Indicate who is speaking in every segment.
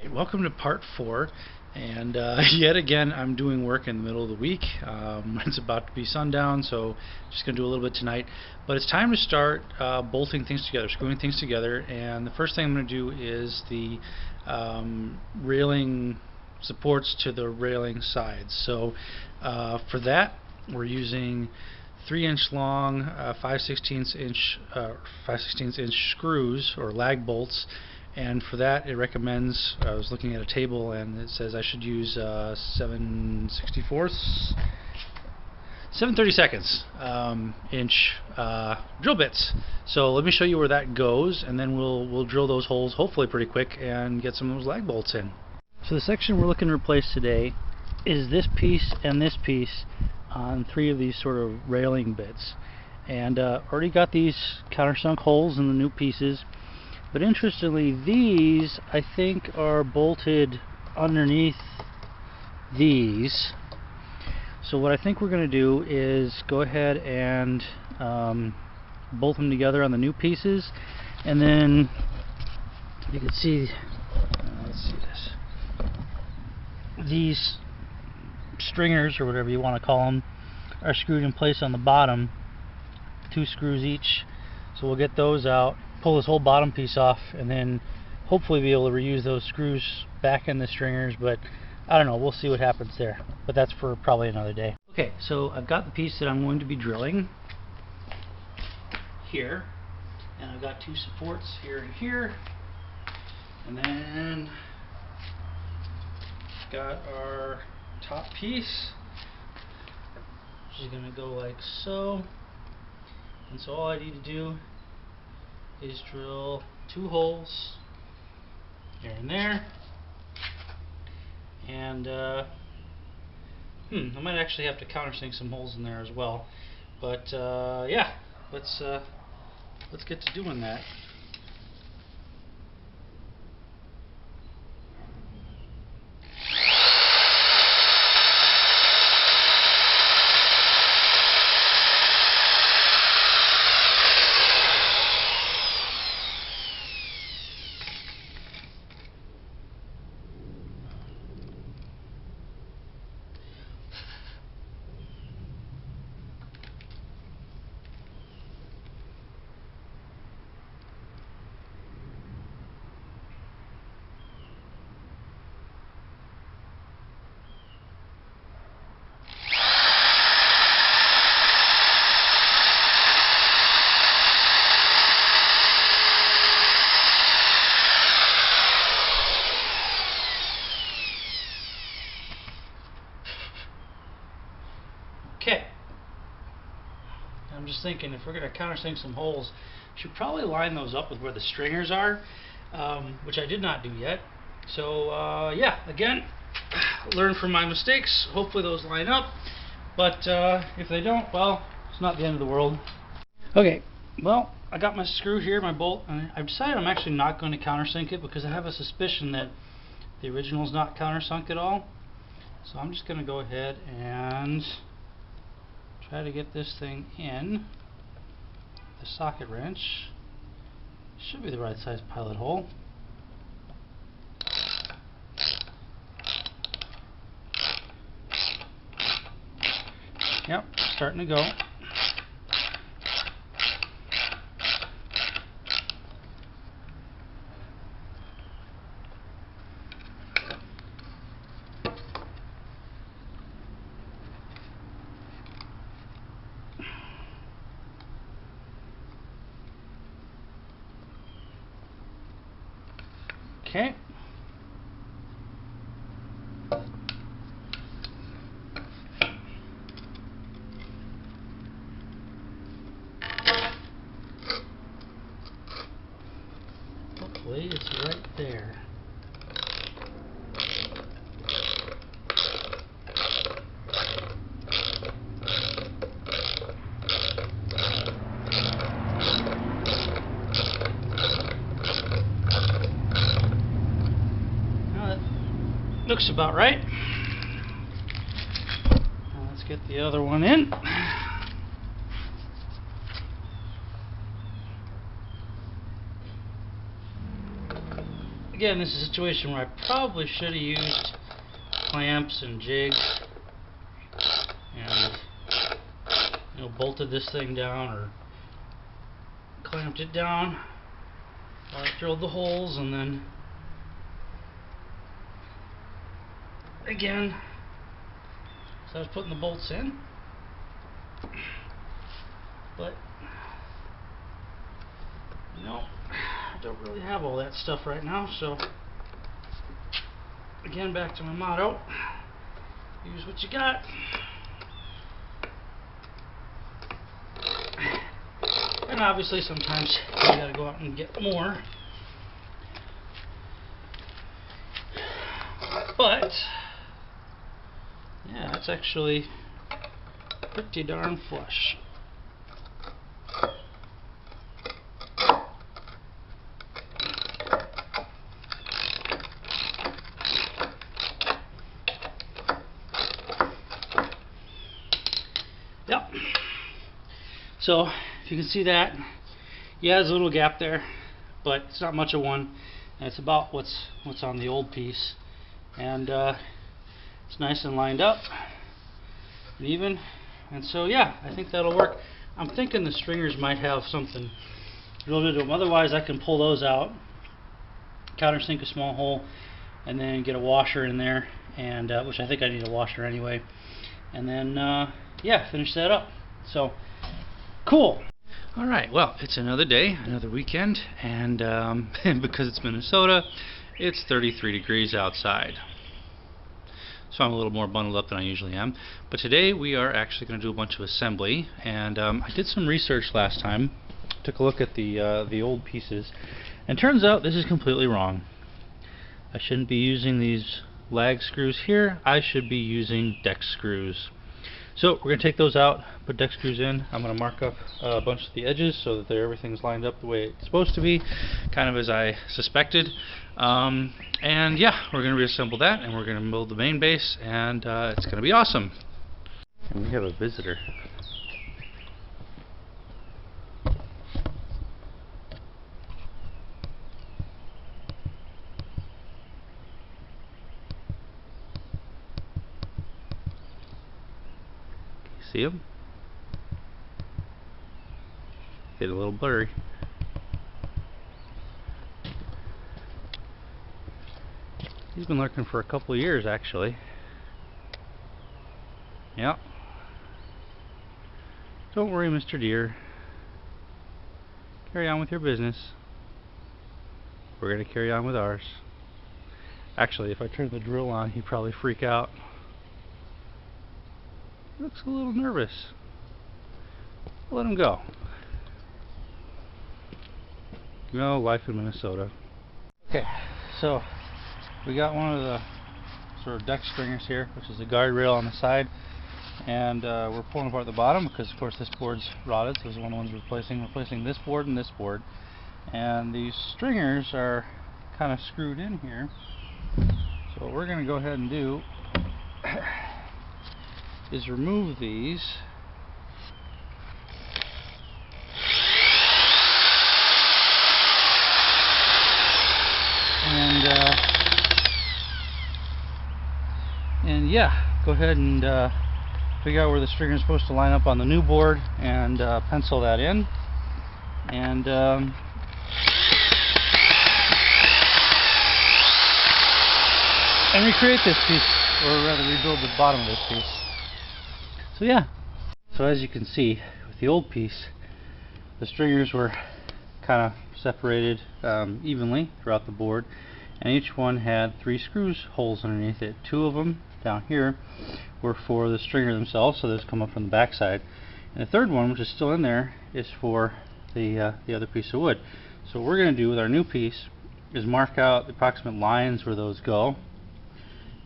Speaker 1: Welcome to part 4, and yet again I'm doing work in the middle of the week. It's about to be sundown, so just going to do a little bit tonight. But it's time to start bolting things together, screwing things together, and the first thing I'm going to do is the railing supports to the railing sides. So for that we're using 3-inch long 5/16 inch screws or lag bolts. And for that, it recommends, I was looking at a table and it says I should use 7/64 inch drill bits. So let me show you where that goes, and then we'll drill those holes hopefully pretty quick and get some of those lag bolts in. So the section we're looking to replace today is this piece and this piece on 3 of these sort of railing bits. And already got these countersunk holes in the new pieces. But interestingly, these I think are bolted underneath these. So what I think we're going to do is go ahead and bolt them together on the new pieces, and then you can see, let's see this. These stringers, or whatever you want to call them, are screwed in place on the bottom, 2 screws each. So we'll get those out, pull this whole bottom piece off, and then hopefully be able to reuse those screws back in the stringers. But I don't know, we'll see what happens there, but that's for probably another day. Okay, so I've got the piece that I'm going to be drilling here, and I've got 2 supports here and here, and then got our top piece, which is going to go like so. And so all I need to do is drill 2 holes here and there, and I might actually have to countersink some holes in there as well. But yeah, let's get to doing that. Okay, I'm just thinking, if we're going to countersink some holes, we should probably line those up with where the stringers are, which I did not do yet. So yeah, again, learn from my mistakes. Hopefully those line up, but if they don't, well, it's not the end of the world. Okay, well, I got my screw here, my bolt, and I've decided I'm actually not going to countersink it because I have a suspicion that the original is not countersunk at all. So I'm just going to go ahead and try to get this thing in the socket wrench. Should be the right size pilot hole. Yep, starting to go. Okay. Hopefully it's right there. Looks about right. Now let's get the other one in. again, this is a situation where I probably should have used clamps and jigs and, you know, bolted this thing down or clamped it down while I drilled the holes, and then again, so I was putting the bolts in, but no, I don't really have all that stuff right now. So again, back to my motto: use what you got. And obviously sometimes you gotta go out and get more, but yeah, that's actually pretty darn flush. Yep. So if you can see that, yeah, there's a little gap there, but it's not much of one, and it's about what's on the old piece, and it's nice and lined up and even, and so yeah, I think that'll work. I'm thinking the stringers might have something drilled into them. Otherwise, I can pull those out, countersink a small hole, and then get a washer in there, and which I think I need a washer anyway, and then yeah, finish that up. So cool. Alright, well, it's another day, another weekend, and because it's Minnesota, it's 33 degrees outside. So I'm a little more bundled up than I usually am. But today we are actually going to do a bunch of assembly, and I did some research last time, took a look at the old pieces, and turns out this is completely wrong. I shouldn't be using these lag screws here, I should be using deck screws. So we're going to take those out, put deck screws in. I'm going to mark up a bunch of the edges so that everything's lined up the way it's supposed to be, kind of as I suspected. And yeah, we're going to reassemble that, and we're going to build the main base, and it's going to be awesome. And we have a visitor. See him? Get a little blurry. He's been lurking for a couple of years, actually. Yep. Don't worry, Mr. Deer. Carry on with your business. We're going to carry on with ours. Actually, if I turn the drill on, he'd probably freak out. He looks a little nervous. Let him go. You know, life in Minnesota. Okay, so we got one of the sort of deck stringers here, which is the guardrail on the side, and we're pulling apart the bottom because, of course, this board's rotted. So this is one of the ones we're replacing this board and this board. And these stringers are kind of screwed in here. So what we're going to go ahead and do is remove these. And yeah, go ahead and figure out where the stringer is supposed to line up on the new board, and pencil that in, and recreate this piece, or rather rebuild the bottom of this piece. So yeah, so as you can see with the old piece, the stringers were kind of separated evenly throughout the board, and each one had 3 screws holes underneath it. 2 of them down here were for the stringer themselves, so those come up from the back side, and the third one, which is still in there, is for the other piece of wood. So what we're going to do with our new piece is mark out the approximate lines where those go,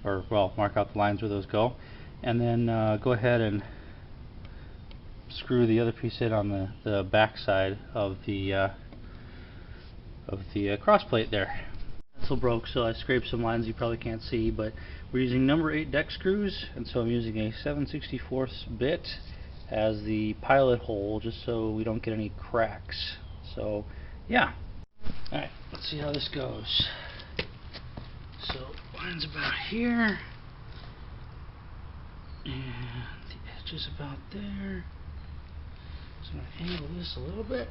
Speaker 1: or well, mark out the lines where those go, and then go ahead and screw the other piece in on the back side of the cross plate there. Pencil broke, so I scraped some lines you probably can't see, but we're using number 8 deck screws, and so I'm using a 7/64 bit as the pilot hole, just so we don't get any cracks. So yeah, alright, let's see how this goes. So line's about here, and the edge is about there. So I'm going to angle this a little bit.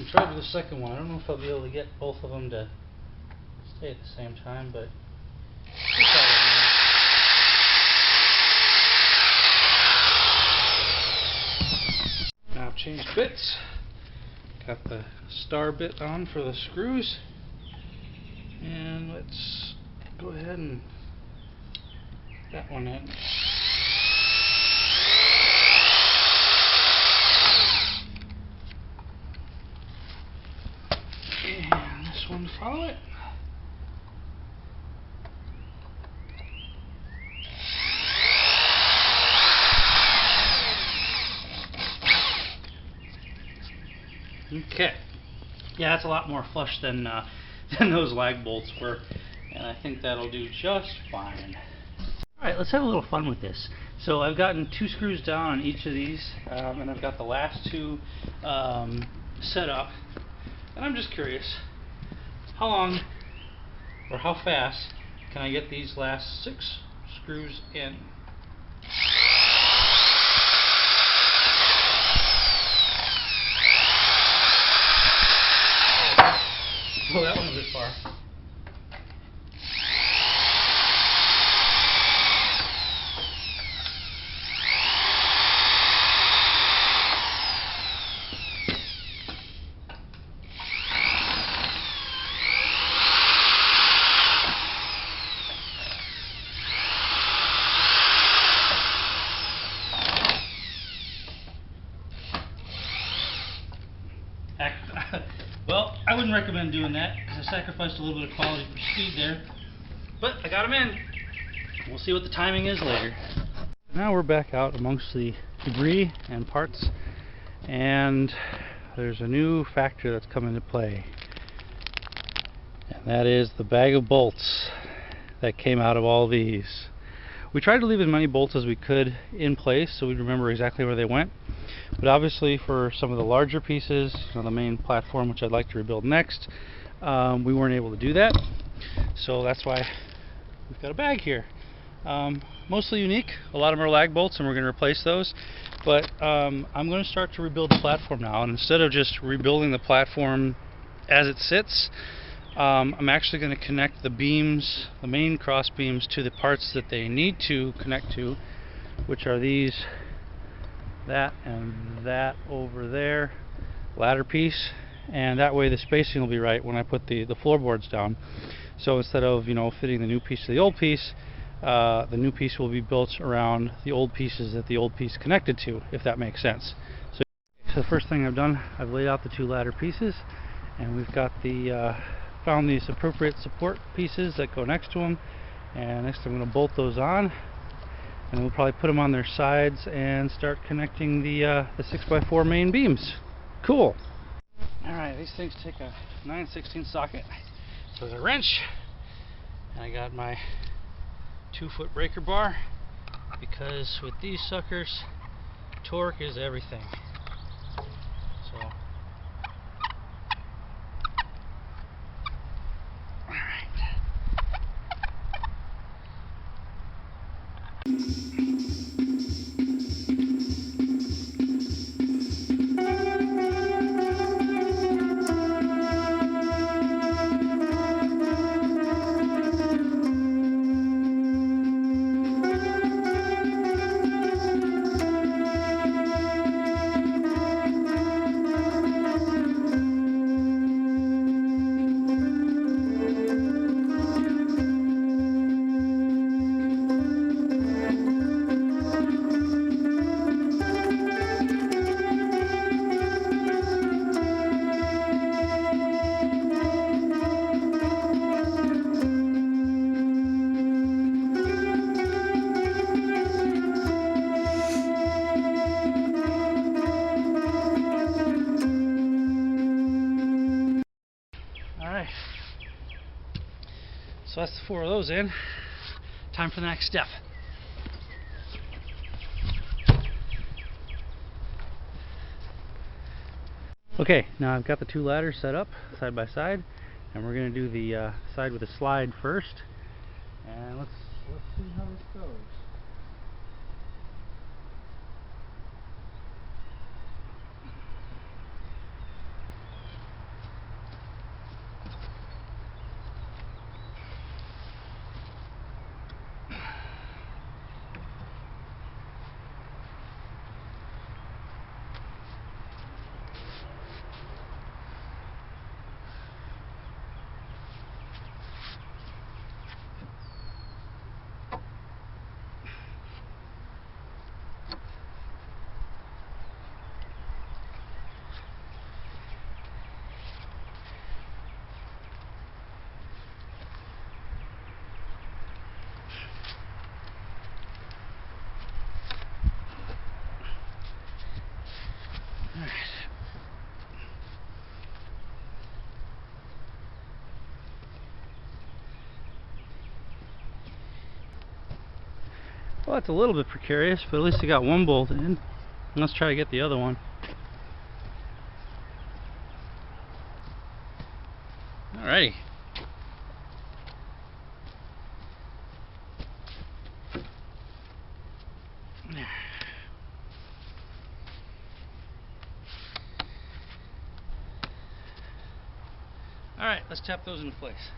Speaker 1: Try to do the second one. I don't know if I'll be able to get both of them to stay at the same time, but now I've changed bits. Got the star bit on for the screws, and let's go ahead and put that one in. And this one to follow it. Okay. Yeah, that's a lot more flush than those lag bolts were, and I think that'll do just fine. Alright, let's have a little fun with this. So I've gotten 2 screws down on each of these, and I've got the last 2 set up. And I'm just curious, how long or how fast can I get these last 6 screws in? Oh, that went a bit far. Well, I wouldn't recommend doing that because I sacrificed a little bit of quality for speed there. But I got them in. We'll see what the timing is later. Now we're back out amongst the debris and parts, and there's a new factor that's come into play. And that is the bag of bolts that came out of all these. We tried to leave as many bolts as we could in place so we'd remember exactly where they went. But obviously for some of the larger pieces, the main platform, which I'd like to rebuild next, we weren't able to do that. So that's why we've got a bag here. Mostly unique. A lot of them are lag bolts and we're going to replace those. But I'm going to start to rebuild the platform now. And instead of just rebuilding the platform as it sits, I'm actually going to connect the beams, the main cross beams, to the parts that they need to connect to, which are these, that, and that over there, ladder piece, and that way the spacing will be right when I put the floorboards down. So instead of fitting the new piece to the old piece, the new piece will be built around the old pieces that the old piece connected to, if that makes sense. So the first thing I've done, I've laid out the 2 ladder pieces, and we've got the found these appropriate support pieces that go next to them, and next I'm going to bolt those on, and we'll probably put them on their sides and start connecting the 6x4 main beams. Cool. Alright, these things take a 9/16 socket, so there's a wrench, and I got my 2-foot breaker bar, because with these suckers, torque is everything. So So that's the 4 of those in. Time for the next step. Okay, now I've got the 2 ladders set up side by side, and we're going to do the side with the slide first. And let's see how this goes. Well, it's a little bit precarious, but at least I got one bolt in. Let's try to get the other one. Alrighty. Alright, let's tap those into place.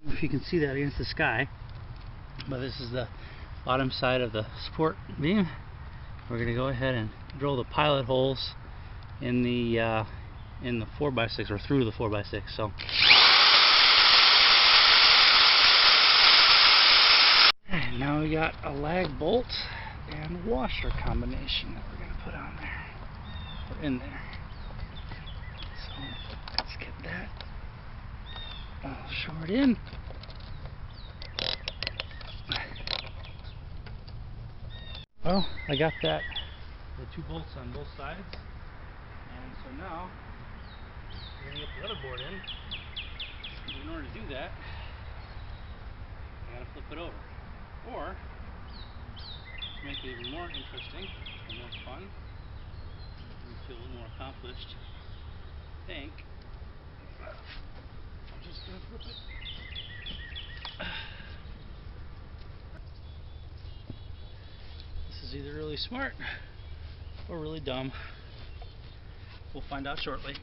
Speaker 1: If you can see that against the sky, but this is the bottom side of the support beam. We're going to go ahead and drill the pilot holes in the 4x6, or through the 4x6. So and now we got a lag bolt and washer combination that we're going to put on there, or in there. So let's get that all shored in. Well, I got the 2 bolts on both sides, and so now we're going to get the other board in. But in order to do that, I got to flip it over. Or, to make it even more interesting and more fun, and feel a little more accomplished, I think I'm just going to flip it. This is either really smart or really dumb. We'll find out shortly.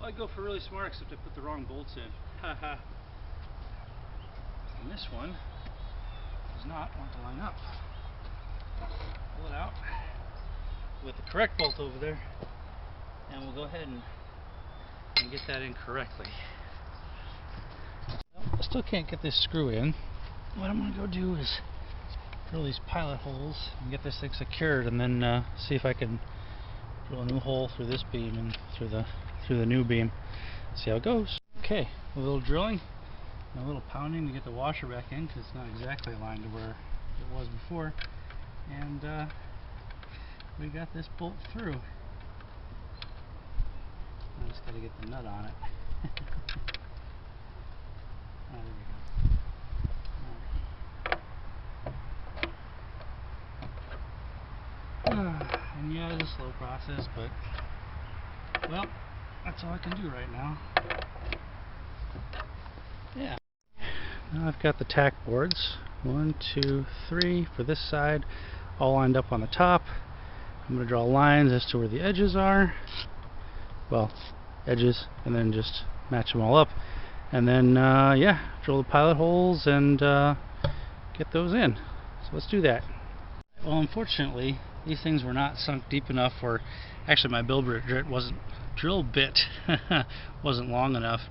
Speaker 1: I go for really smart, except I put the wrong bolts in. Haha. And this one does not want to line up. Pull it out with the correct bolt over there, and we'll go ahead and get that in correctly. Well, I still can't get this screw in. What I'm going to go do is drill these pilot holes and get this thing secured, and then see if I can drill a new hole through this beam and through the new beam. See how it goes. Okay, a little drilling, and a little pounding to get the washer back in because it's not exactly aligned to where it was before. And we got this bolt through. I just got to get the nut on it. There we go. And yeah, it's a slow process, but well, that's all I can do right now. Yeah. Now I've got the tack boards, 1, 2, 3 for this side, all lined up on the top. I'm going to draw lines as to where the edges are. Well, edges, and then just match them all up. And then, yeah, drill the pilot holes and get those in. So let's do that. Well, unfortunately, these things were not sunk deep enough, or actually my drill bit wasn't long enough.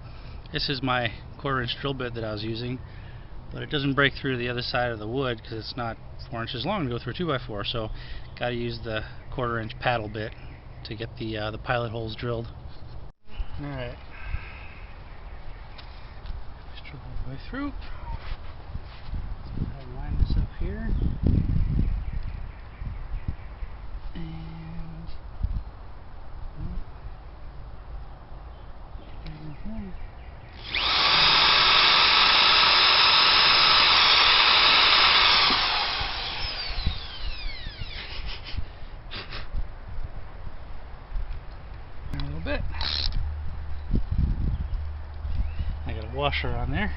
Speaker 1: This is my 1/4-inch drill bit that I was using, but it doesn't break through the other side of the wood because it's not 4 inches long to go through a 2x4. So, got to use the 1/4-inch paddle bit to get the pilot holes drilled. All right. Just drill all the way through. Let's go ahead and line this up here. A little bit. I got a washer on there.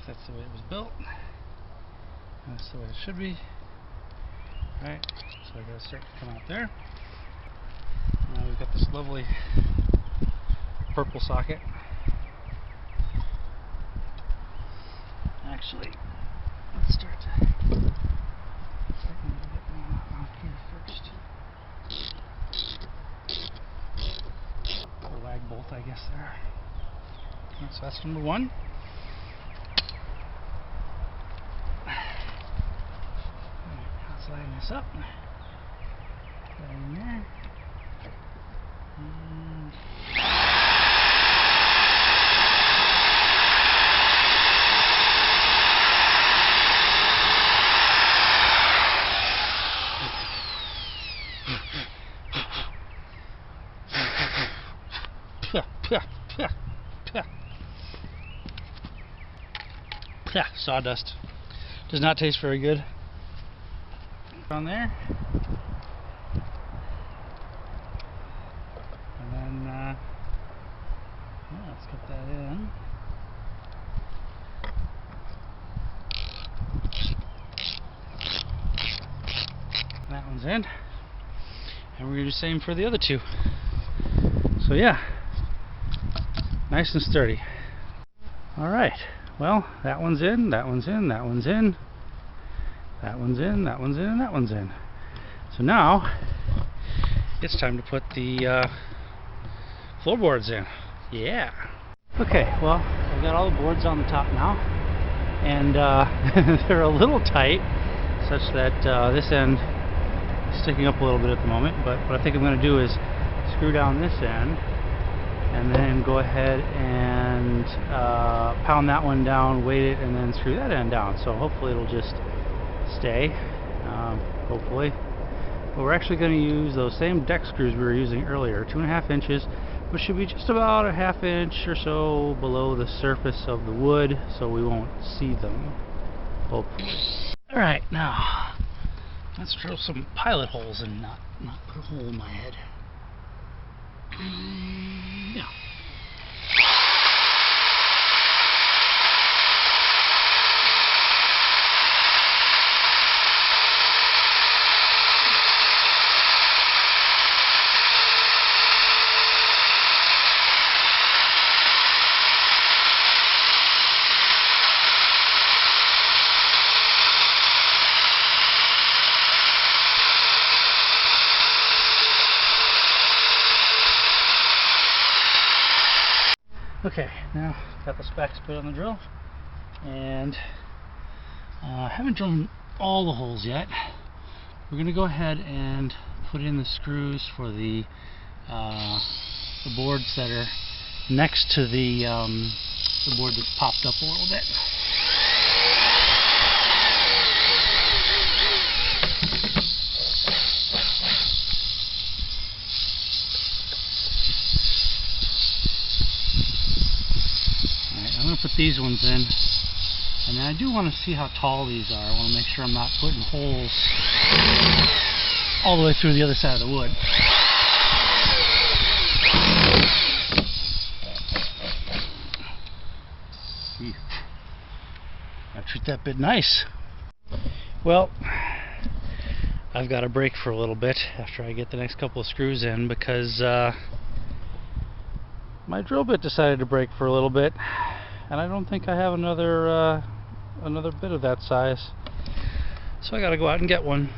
Speaker 1: That's the way it was built. That's the way it should be. Right, so I gotta start to come out there. Now we've got this lovely purple socket. Actually, let's start to get one off here first. The lag bolt, I guess, there. Okay, so that's number 1. Let's line this up. Put it in there. Sawdust. Does not taste very good. On there. And then, yeah, let's get that in. That one's in. And we're going to do the same for the other 2. So yeah, nice and sturdy. Alright, well, that one's in, that one's in, that one's in. That one's in, that one's in, and that one's in. So now, it's time to put the floorboards in. Yeah. Okay, well, I've got all the boards on the top now. And they're a little tight, such that this end is sticking up a little bit at the moment. But what I think I'm going to do is screw down this end, and then go ahead and pound that one down, weight it, and then screw that end down. So hopefully it'll just stay, hopefully. But we're actually going to use those same deck screws we were using earlier, 2.5 inches, which should be just about a 1/2 inch or so below the surface of the wood, so we won't see them, hopefully. Alright, now let's drill some pilot holes and not put a hole in my head. Yeah. Okay, now got the specs put on the drill, and haven't drilled all the holes yet. We're going to go ahead and put in the screws for the boards that are next to the board that's popped up a little bit. Alright, I'm going to put these ones in. And then I do want to see how tall these are. I want to make sure I'm not putting holes all the way through the other side of the wood. I treat that bit nice. Well, I've got to break for a little bit after I get the next couple of screws in because my drill bit decided to break for a little bit, and I don't think I have another bit of that size, so I gotta go out and get one.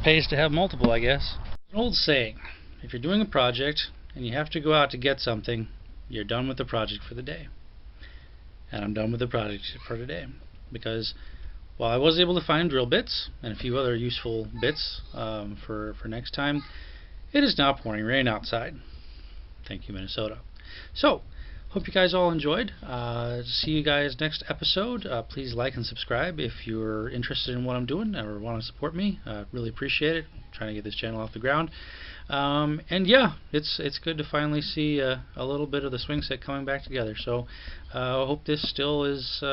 Speaker 1: Pays to have multiple, I guess. An old saying, if you're doing a project and you have to go out to get something, you're done with the project for the day. And I'm done with the project for today, because while I was able to find drill bits and a few other useful bits for next time, it is now pouring rain outside. Thank you, Minnesota. So, hope you guys all enjoyed. See you guys next episode. Please like and subscribe if you're interested in what I'm doing or want to support me. Really appreciate it. I'm trying to get this channel off the ground. And yeah, it's good to finally see a little bit of the swing set coming back together. So I hope this still is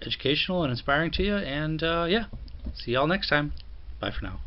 Speaker 1: educational and inspiring to you. And yeah, see y'all next time. Bye for now.